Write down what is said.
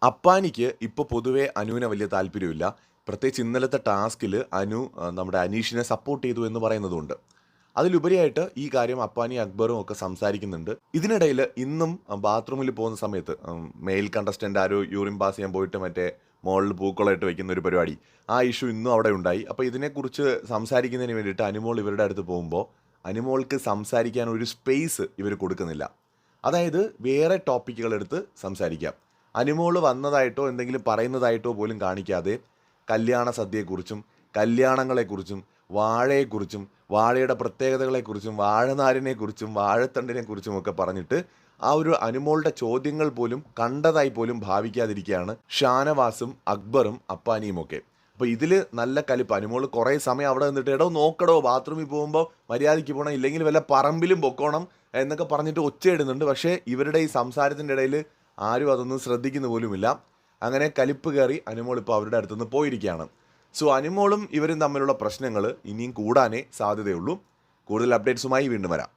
അപ്പാനിക്ക് ഇപ്പോൾ പൊതുവേ അനുവിനെ വലിയ താല്പര്യമില്ല. പ്രത്യേകിച്ച് ഇന്നലത്തെ ടാസ്കിൽ അനു നമ്മുടെ അനീഷിനെ സപ്പോർട്ട് ചെയ്തു എന്ന് പറയുന്നതുകൊണ്ട്. അതിലുപരിയായിട്ട് ഈ കാര്യം അപ്പാനി അക്ബറും ഒക്കെ സംസാരിക്കുന്നുണ്ട്. ഇതിനിടയിൽ ഇന്നും ബാത്റൂമിൽ പോകുന്ന സമയത്ത് മെയിൽ കണ്ടസ്റ്റൻ്റ് ആരോ യൂറിൻ പാസ് ചെയ്യാൻ പോയിട്ട് മറ്റേ മോളിൽ പൂക്കളമായിട്ട് വയ്ക്കുന്ന ഒരു പരിപാടി, ആ ഇഷ്യൂ ഇന്നും അവിടെ ഉണ്ടായി. അപ്പോൾ ഇതിനെക്കുറിച്ച് സംസാരിക്കുന്നതിന് വേണ്ടിയിട്ട് അനുമോൾ ഇവരുടെ അടുത്ത് പോകുമ്പോൾ അനുമോൾക്ക് സംസാരിക്കാൻ ഒരു സ്പേസ് ഇവർ കൊടുക്കുന്നില്ല. അതായത് വേറെ ടോപ്പിക്കുകൾ എടുത്ത് സംസാരിക്കാം. അനുമോള് വന്നതായിട്ടോ എന്തെങ്കിലും പറയുന്നതായിട്ടോ പോലും കാണിക്കാതെ കല്യാണ സദ്യയെക്കുറിച്ചും കല്യാണങ്ങളെക്കുറിച്ചും വാഴയെക്കുറിച്ചും വാഴയുടെ പ്രത്യേകതകളെക്കുറിച്ചും വാഴനാരിനെക്കുറിച്ചും വാഴത്തണ്ടിനെക്കുറിച്ചും ഒക്കെ പറഞ്ഞിട്ട് ആ ഒരു അനുമോളുടെ ചോദ്യങ്ങൾ പോലും കണ്ടതായി പോലും ഭാവിക്കാതിരിക്കുകയാണ് ഷാനവാസും അക്ബറും അപ്പാനിയും ഒക്കെ. അപ്പോൾ ഇതിൽ നല്ല കലിപ്പ്. അനുമോൾ കുറേ സമയം അവിടെ നിന്നിട്ട് എടോ നോക്കടോ ബാത്റൂമിൽ പോകുമ്പോൾ മര്യാദയ്ക്ക് പോകണം, ഇല്ലെങ്കിൽ വല്ല പറമ്പിലും പൊക്കോണം എന്നൊക്കെ പറഞ്ഞിട്ട് ഒച്ചയിടുന്നുണ്ട്. പക്ഷേ ഇവരുടെ ഈ സംസാരത്തിൻ്റെ ഇടയിൽ ആരും അതൊന്നും ശ്രദ്ധിക്കുന്ന പോലുമില്ല. അങ്ങനെ കലിപ്പ് കയറി അനുമോൾ ഇപ്പോൾ അവരുടെ അടുത്തുനിന്ന് പോയിരിക്കുകയാണ്. സോ അനുമോളും ഇവരും തമ്മിലുള്ള പ്രശ്നങ്ങൾ ഇനിയും കൂടാനേ സാധ്യതയുള്ളൂ. കൂടുതൽ അപ്ഡേറ്റ്സുമായി വീണ്ടും വരാം.